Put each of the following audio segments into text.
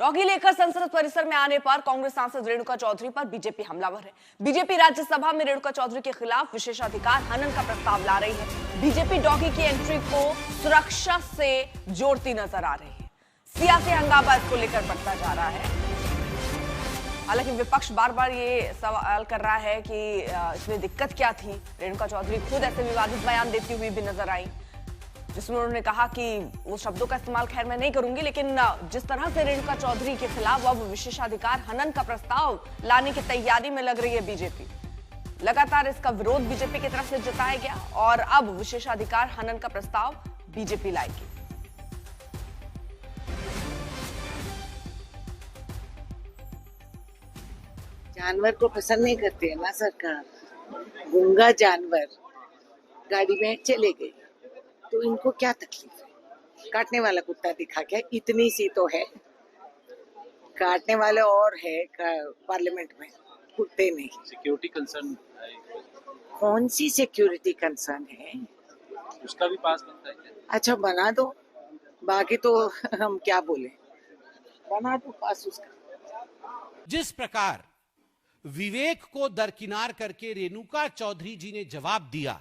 Doggy लेकर संसद परिसर में आने पर कांग्रेस सांसद रेणुका चौधरी पर बीजेपी हमलावर है। बीजेपी राज्यसभा में रेणुका चौधरी के खिलाफ विशेषाधिकार हनन का प्रस्ताव ला रही है। बीजेपी डॉगी की एंट्री को सुरक्षा से जोड़ती नजर आ रही है। सियासी हंगामा इसको लेकर बढ़ता जा रहा है। हालांकि विपक्ष बार बार ये सवाल कर रहा है कि इसमें दिक्कत क्या थी। रेणुका चौधरी खुद ऐसे विवादित बयान देती हुई भी नजर आई, जिसमें उन्होंने कहा कि वो शब्दों का इस्तेमाल खैर मैं नहीं करूंगी, लेकिन जिस तरह से रेणुका चौधरी के खिलाफ अब विशेषाधिकार हनन का प्रस्ताव लाने की तैयारी में लग रही है बीजेपी। लगातार इसका विरोध बीजेपी की तरफ से जताया गया और अब विशेषाधिकार हनन का प्रस्ताव बीजेपी लाएगी। जानवर को पसंद नहीं करती है ना सरकार। गूंगा जानवर गाड़ी में चले गए तो इनको क्या तकलीफ है? काटने वाला कुत्ता दिखा क्या? इतनी सी तो है, काटने वाले और है पार्लियामेंट में, कुत्ते नहीं। सिक्योरिटी कंसर्न कौन सी सिक्योरिटी कंसर्न है? उसका भी पास बनता है क्या? अच्छा बना दो, बाकी तो हम क्या बोले, बना दो पास उसका। जिस प्रकार विवेक को दरकिनार करके रेणुका चौधरी जी ने जवाब दिया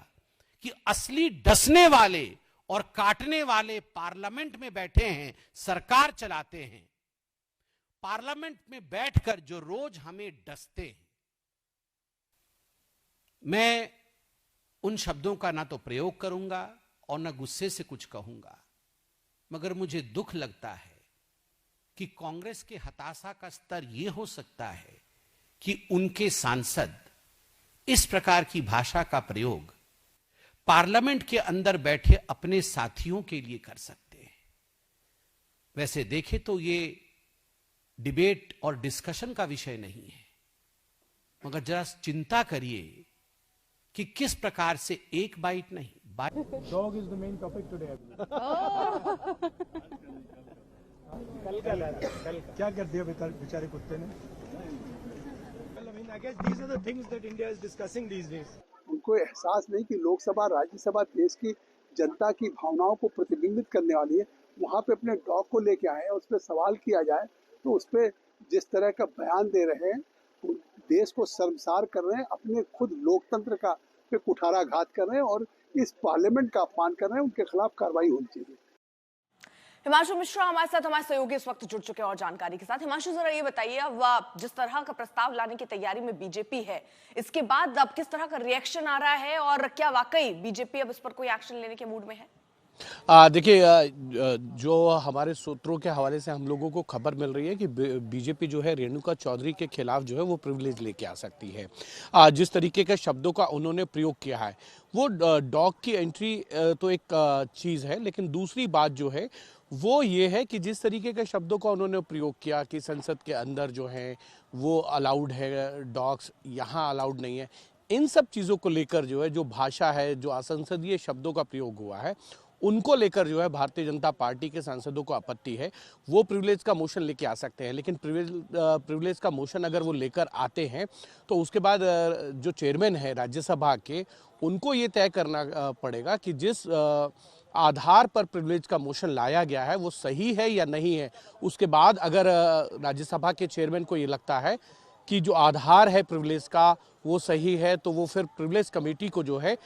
कि असली डसने वाले और काटने वाले पार्लियामेंट में बैठे हैं, सरकार चलाते हैं। पार्लियामेंट में बैठकर जो रोज हमें डसते हैं, मैं उन शब्दों का ना तो प्रयोग करूंगा और ना गुस्से से कुछ कहूंगा, मगर मुझे दुख लगता है कि कांग्रेस के हताशा का स्तर यह हो सकता है कि उनके सांसद इस प्रकार की भाषा का प्रयोग पार्लियामेंट के अंदर बैठे अपने साथियों के लिए कर सकते हैं। वैसे देखें तो ये डिबेट और डिस्कशन का विषय नहीं है, मगर जरा चिंता करिए कि किस प्रकार से एक बाइट नहीं, Dog is the main topic today. कल क्या कर दिया बेचारे कुत्ते ने? I guess these are the things that India is discussing these days. उनको एहसास नहीं कि लोकसभा राज्यसभा देश की जनता की भावनाओं को प्रतिबिंबित करने वाली है। वहाँ पे अपने डॉग को लेके आए और उस पर सवाल किया जाए तो उस पर जिस तरह का बयान दे रहे हैं, देश को शर्मसार कर रहे हैं, अपने खुद लोकतंत्र का पे कुठाराघात कर रहे हैं और इस पार्लियामेंट का अपमान कर रहे हैं। उनके खिलाफ कार्रवाई होनी चाहिए। हिमांशु मिश्रा हमारे साथ, हमारे सहयोगी इस वक्त जुड़ चुके हैं और जानकारी के साथ। हिमांशु, जरा ये बताइए, अब जिस तरह का प्रस्ताव लाने की तैयारी में बीजेपी है, इसके बाद अब किस तरह का रिएक्शन आ रहा है और क्या वाकई बीजेपी अब इस पर कोई एक्शन लेने के मूड में है? देखिए, जो हमारे सूत्रों के हवाले से हम लोगों को खबर मिल रही है कि बीजेपी जो है रेणुका चौधरी के खिलाफ जो है वो प्रिविलेज लेके आ सकती है। जिस तरीके के शब्दों का उन्होंने प्रयोग किया है, वो डॉग की एंट्री तो एक चीज़ है, लेकिन दूसरी बात जो है वो ये है कि जिस तरीके के शब्दों का उन्होंने प्रयोग किया कि संसद के अंदर जो है वो अलाउड है, डॉग्स यहाँ अलाउड नहीं है, इन सब चीज़ों को लेकर जो है, जो भाषा है, जो असंसदीय शब्दों का प्रयोग हुआ है, उनको लेकर जो है भारतीय जनता पार्टी के सांसदों को आपत्ति है। वो प्रिविलेज का मोशन लेके आ सकते हैं, लेकिन प्रिविलेज का मोशन अगर वो लेकर आते हैं तो उसके बाद जो चेयरमैन है राज्यसभा के, उनको ये तय करना पड़ेगा कि जिस आधार पर प्रिविलेज का मोशन लाया गया है वो सही है या नहीं है। उसके बाद अगर राज्यसभा के चेयरमैन को ये लगता है कि जो आधार है प्रिविलेज का वो सही है, तो वो फिर प्रिविलेज कमेटी को जो है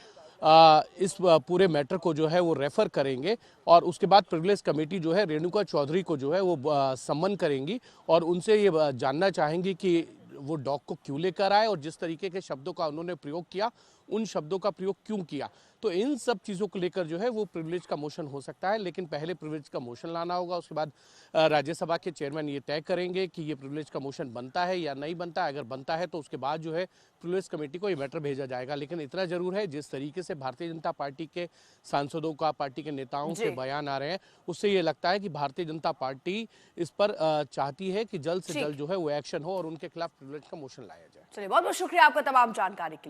इस पूरे मैटर को जो है वो रेफर करेंगे और उसके बाद प्रिविलेज कमेटी जो है रेणुका चौधरी को जो है वो सम्मन करेंगी और उनसे ये जानना चाहेंगी कि वो डॉग को क्यों लेकर आए और जिस तरीके के शब्दों का उन्होंने प्रयोग किया, उन शब्दों का प्रयोग क्यों किया। तो इन सब चीज़ों को लेकर जो है वो प्रिविलेज का मोशन हो सकता है, लेकिन पहले प्रिविलेज का मोशन लाना होगा। उसके बाद राज्यसभा के चेयरमैन ये तय करेंगे कि ये प्रिविलेज का मोशन बनता है या नहीं बनता है। अगर बनता है तो उसके बाद जो है प्रिविलेज कमेटी को ये मैटर भेजा जाएगा। लेकिन इतना जरूर है, जिस तरीके से भारतीय जनता पार्टी के सांसदों का, पार्टी के नेताओं के बयान आ रहे हैं, उससे ये लगता है कि भारतीय जनता पार्टी इस पर चाहती है कि जल्द से जल्द जो है वो एक्शन हो और उनके खिलाफ प्रिविलेज का मोशन लाया जाए। चलिए, बहुत बहुत शुक्रिया आपका तमाम जानकारी के लिए।